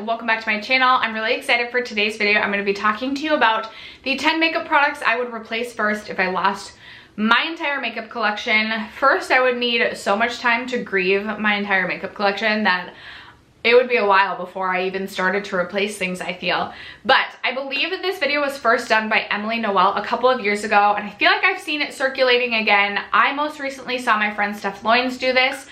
welcome back to my channel. I'm really excited for today's video. I'm going to be talking to you about the 10 makeup products I would replace first if I lost my entire makeup collection. First, I would need so much time to grieve my entire makeup collection that it would be a while before I even started to replace things, I feel. But I believe that this video was first done by Emily Noel a couple of years ago, and I feel like I've seen it circulating again. I most recently saw my friend Steph Loynes do this,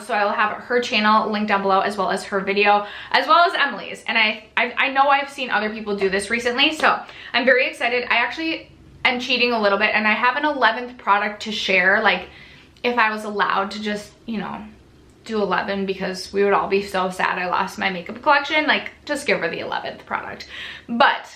so I will have her channel linked down below, as well as her video, as well as Emily's. And I know I've seen other people do this recently, so I'm very excited. I actually am cheating a little bit, and I have an 11th product to share, like if I was allowed to just, you know, do 11, because we would all be so sad I lost my makeup collection. Like, just give her the 11th product. But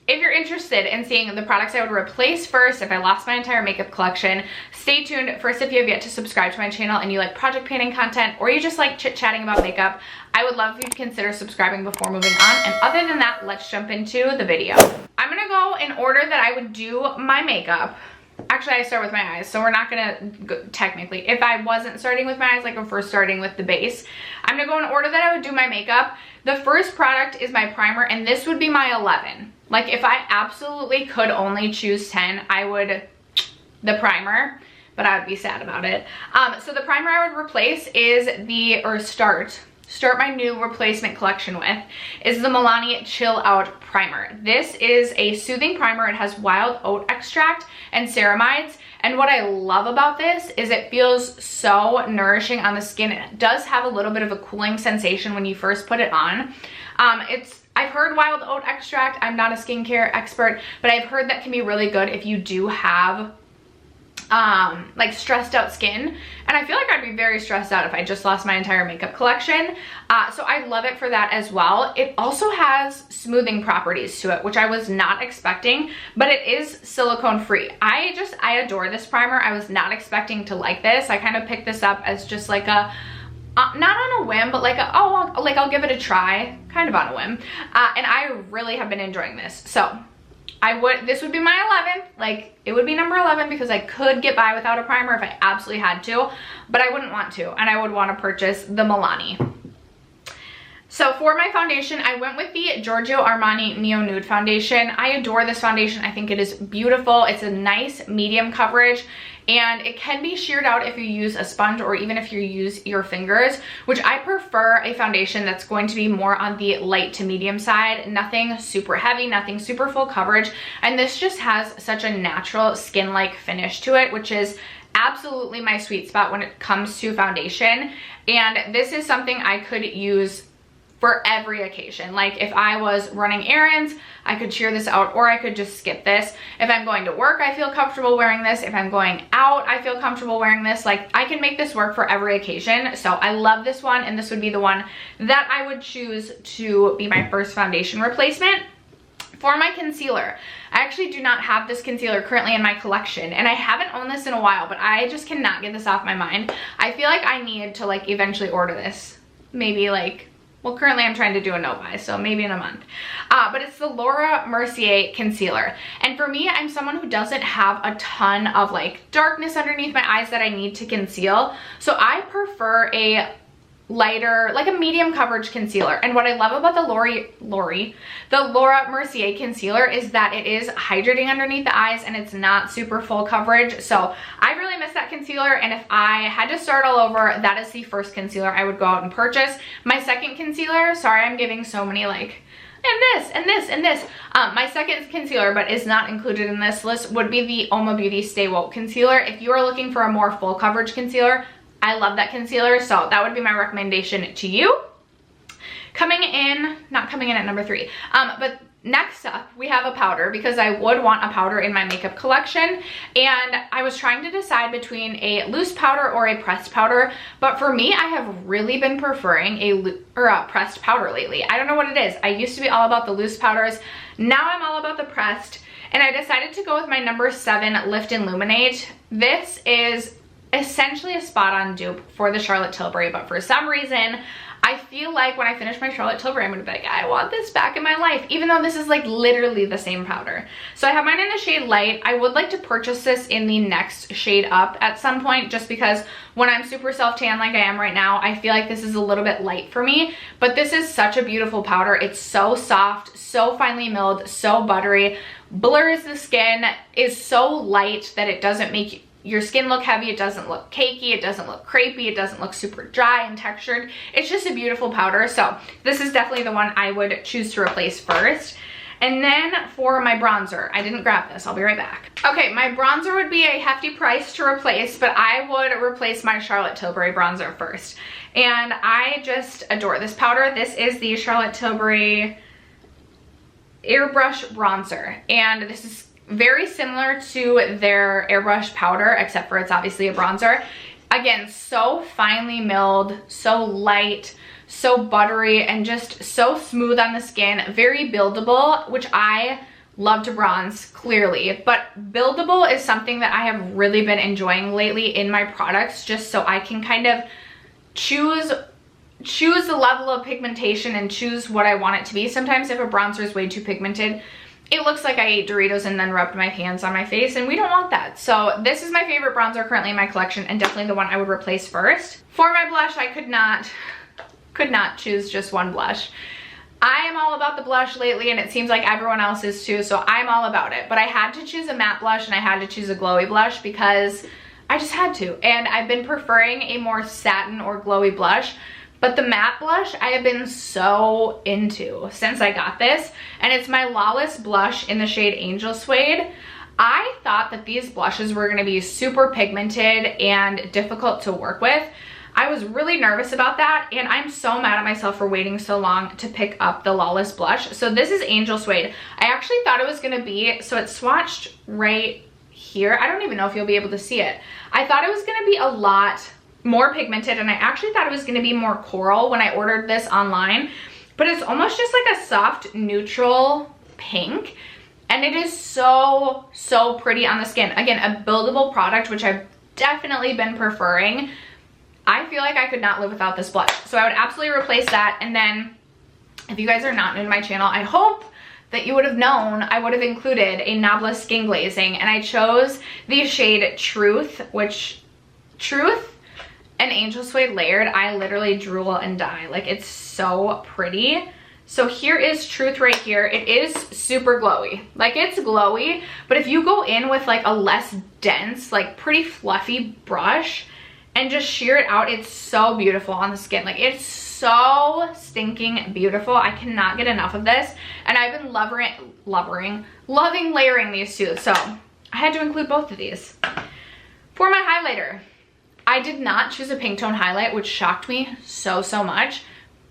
if you're interested in seeing the products I would replace first if I lost my entire makeup collection, stay tuned. First, if you have yet to subscribe to my channel and you like project painting content, or you just like chit-chatting about makeup, I would love if you'd consider subscribing before moving on. And other than that, let's jump into the video. I'm gonna go in order that I would do my makeup. Actually, I start with my eyes, so we're not gonna go, technically, if I wasn't starting with my eyes, like if we're starting with the base, I'm gonna go in order that I would do my makeup. The first product is my primer, and this would be my 11. Like, if I absolutely could only choose 10, I would, the primer, but I would be sad about it. So the primer I would replace is start my new replacement collection with is the Milani Chill Out Primer. This is a soothing primer. It has wild oat extract and ceramides. And what I love about this is it feels so nourishing on the skin. It does have a little bit of a cooling sensation when you first put it on. I've heard wild oat extract. I'm not a skincare expert, but I've heard that can be really good if you do have like stressed out skin, and I feel like I'd be very stressed out if I just lost my entire makeup collection, so I love it for that as well. It also has smoothing properties to it, which I was not expecting, but it is silicone free. I adore this primer. I was not expecting to like this. I kind of picked this up as just like a not on a whim, but like I'll give it a try, kind of on a whim, and I really have been enjoying this. So this would be my 11th, like it would be number 11, because I could get by without a primer if I absolutely had to, but I wouldn't want to, and I would want to purchase the Milani. So for my foundation, I went with the Giorgio Armani Neo Nude foundation. I adore this foundation. I think it is beautiful. It's a nice medium coverage, and it can be sheared out if you use a sponge or even if you use your fingers, which I prefer a foundation that's going to be more on the light to medium side. Nothing super heavy, nothing super full coverage, and this just has such a natural skin-like finish to it, which is absolutely my sweet spot when it comes to foundation. And this is something I could use for every occasion. Like if I was running errands, I could shear this out, or I could just skip this. If I'm going to work, I feel comfortable wearing this. If I'm going out, I feel comfortable wearing this. Like, I can make this work for every occasion. So I love this one, and this would be the one that I would choose to be my first foundation replacement. For my concealer, I actually do not have this concealer currently in my collection, and I haven't owned this in a while, but I just cannot get this off my mind. I feel like I need to like eventually order this. Maybe like, well, currently I'm trying to do a no-buy, so maybe in a month. But it's the Laura Mercier concealer. And for me, I'm someone who doesn't have a ton of like darkness underneath my eyes that I need to conceal. So I prefer a lighter, like a medium coverage concealer. And what I love about the Laura Mercier concealer is that it is hydrating underneath the eyes, and it's not super full coverage. So I really miss that concealer, and if I had to start all over, that is the first concealer I would go out and purchase. My second concealer, sorry, I'm giving so many like, and this, and this, and this. My second concealer, but is not included in this list, would be the Oma Beauty Stay Woke concealer. If you are looking for a more full coverage concealer, I love that concealer, so that would be my recommendation to you. Not coming in at number 3, but next up we have a powder, because I would want a powder in my makeup collection, and I was trying to decide between a loose powder or a pressed powder, but for me, I have really been preferring a pressed powder lately. I don't know what it is. I used to be all about the loose powders. Now I'm all about the pressed, and I decided to go with my number 7 Lift and Illuminate. This is essentially a spot-on dupe for the Charlotte Tilbury, but for some reason I feel like when I finish my Charlotte Tilbury, I'm gonna be like, I want this back in my life, even though this is like literally the same powder. So I have mine in the shade Light. I would like to purchase this in the next shade Up at some point, just because when I'm super self-tan like I am right now, I feel like this is a little bit light for me, but this is such a beautiful powder. It's so soft, so finely milled, so buttery, blurs the skin, is so light that it doesn't make your skin look heavy, it doesn't look cakey, it doesn't look crepey, it doesn't look super dry and textured. It's just a beautiful powder. So this is definitely the one I would choose to replace first. And then for my bronzer, I didn't grab this, I'll be right back. Okay, my bronzer would be a hefty price to replace, but I would replace my Charlotte Tilbury bronzer first. And I just adore this powder. This is the Charlotte Tilbury Airbrush Bronzer. And this is very similar to their airbrush powder, except for it's obviously a bronzer. Again, so finely milled, so light, so buttery, and just so smooth on the skin. Very buildable, which I love to bronze, clearly. But buildable is something that I have really been enjoying lately in my products, just so I can kind of choose the level of pigmentation and choose what I want it to be. Sometimes if a bronzer is way too pigmented, it looks like I ate Doritos and then rubbed my hands on my face, and we don't want that. So this is my favorite bronzer currently in my collection, and definitely the one I would replace first. For my blush, I could not choose just one blush. I am all about the blush lately, and it seems like everyone else is too, so I'm all about it. But I had to choose a matte blush and I had to choose a glowy blush because I just had to. And I've been preferring a more satin or glowy blush. But the matte blush I have been so into since I got this, and it's my Lawless blush in the shade Angel Suede. I thought that these blushes were gonna be super pigmented and difficult to work with. I was really nervous about that, and I'm so mad at myself for waiting so long to pick up the Lawless blush. So this is Angel Suede. I actually thought it was gonna be, so it's swatched right here. I don't even know if you'll be able to see it. I thought it was gonna be a lot more pigmented, and I actually thought it was going to be more coral when I ordered this online, but it's almost just like a soft neutral pink, and it is so pretty on the skin. Again, a buildable product, which I've definitely been preferring. I feel like I could not live without this blush, so I would absolutely replace that. And then if you guys are not new to my channel, I hope that you would have known I would have included a knobless skin glazing, and I chose the shade Truth, and Angel Suede layered. I literally drool and die. Like, it's so pretty. So here is Truth right here. It is super glowy. Like, it's glowy, but if you go in with like a less dense, like pretty fluffy brush and just sheer it out, it's so beautiful on the skin. Like, it's so stinking beautiful. I cannot get enough of this. And I've been loving layering these two. So I had to include both of these. For my highlighter, I did not choose a pink tone highlight, which shocked me so much,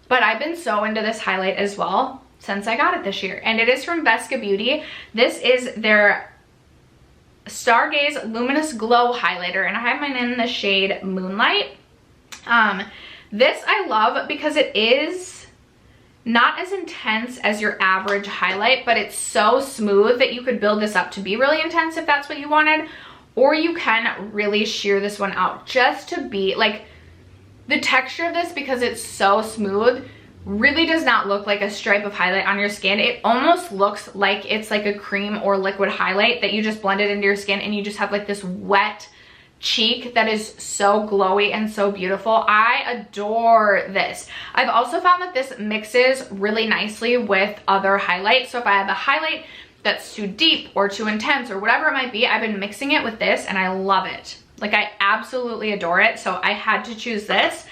but I've been so into this highlight as well since I got it this year, and it is from Vesca Beauty. This is their Stargaze Luminous Glow highlighter, and I have mine in the shade Moonlight. This I love because it is not as intense as your average highlight, but it's so smooth that you could build this up to be really intense if that's what you wanted. Or you can really sheer this one out just to be like, the texture of this, because it's so smooth, really does not look like a stripe of highlight on your skin. It almost looks like it's like a cream or liquid highlight that you just blended into your skin, and you just have like this wet cheek that is so glowy and so beautiful. I adore this. I've also found that this mixes really nicely with other highlights. So if I have a highlight that's too deep or too intense or whatever it might be, I've been mixing it with this and I love it. Like, I absolutely adore it, so I had to choose this.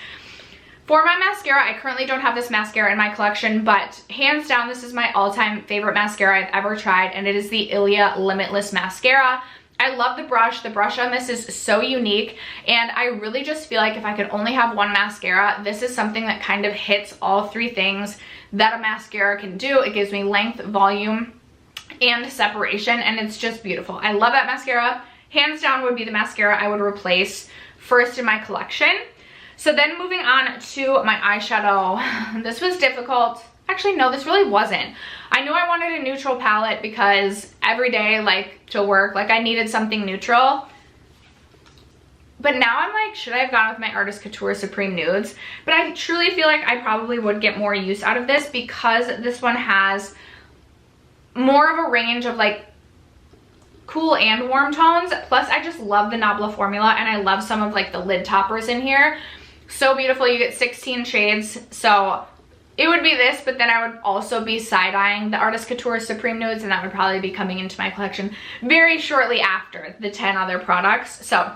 For my mascara, I currently don't have this mascara in my collection, but hands down, this is my all-time favorite mascara I've ever tried, and it is the Ilia Limitless Mascara. I love the brush. The brush on this is so unique, and I really just feel like if I could only have one mascara, this is something that kind of hits all three things that a mascara can do. It gives me length, volume, and separation, and it's just beautiful. I love that mascara. Hands down would be the mascara I would replace first in my collection. So then moving on to my eyeshadow. This was difficult. Actually, no, this really wasn't. I knew I wanted a neutral palette because every day, like, to work, like, I needed something neutral. But now I'm like, should I have gone with my Artist Couture Supreme Nudes? But I truly feel like I probably would get more use out of this because this one has more of a range of like cool and warm tones. Plus I just love the Nabla formula, and I love some of like the lid toppers in here. So beautiful. You get 16 shades. So it would be this, but then I would also be side-eyeing the Artist Couture Supreme Nudes, and that would probably be coming into my collection very shortly after the 10 other products. So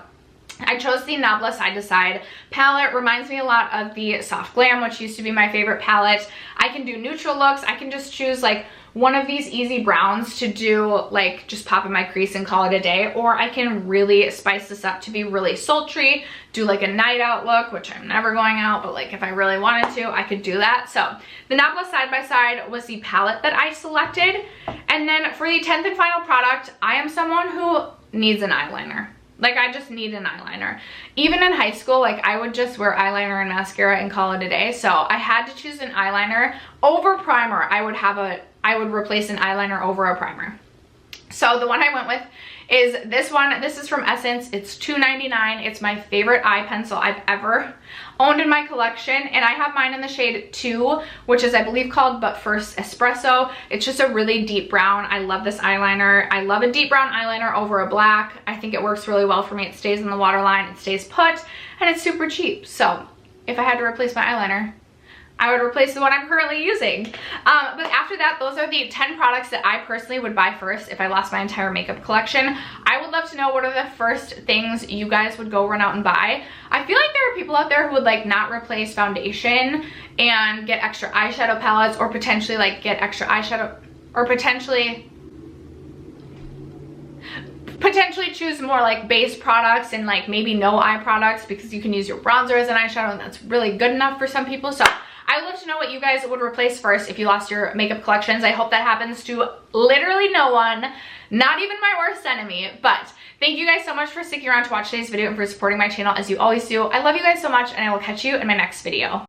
I chose the Nabla Side to Side palette. Reminds me a lot of the Soft Glam, which used to be my favorite palette. I can do neutral looks. I can just choose like one of these easy browns to do like just pop in my crease and call it a day, or I can really spice this up to be really sultry, do like a night out look, which I'm never going out, but like if I really wanted to, I could do that. So the Nabla Side by Side was the palette that I selected. And then for the 10th and final product, I am someone who needs an eyeliner. Like I just need an eyeliner. Even in high school, like I would just wear eyeliner and mascara and call it a day. So I had to choose an eyeliner over primer. I would replace an eyeliner over a primer. So the one I went with is this one. This is from Essence. It's $2.99. It's my favorite eye pencil I've ever owned in my collection, and I have mine in the shade 2, which is I believe called But First Espresso. It's just a really deep brown. I love this eyeliner. I love a deep brown eyeliner over a black. I think it works really well for me. It stays in the waterline, it stays put, and it's super cheap. So if I had to replace my eyeliner, I would replace the one I'm currently using. But after that, those are the 10 products that I personally would buy first if I lost my entire makeup collection. I would love to know what are the first things you guys would go run out and buy. I feel like there are people out there who would like not replace foundation and get extra eyeshadow palettes, or potentially like get extra eyeshadow, or potentially choose more like base products and like maybe no eye products, because you can use your bronzer as an eyeshadow and that's really good enough for some people. So I would love to know what you guys would replace first if you lost your makeup collections. I hope that happens to literally no one, not even my worst enemy. But thank you guys so much for sticking around to watch today's video and for supporting my channel as you always do. I love you guys so much, and I will catch you in my next video.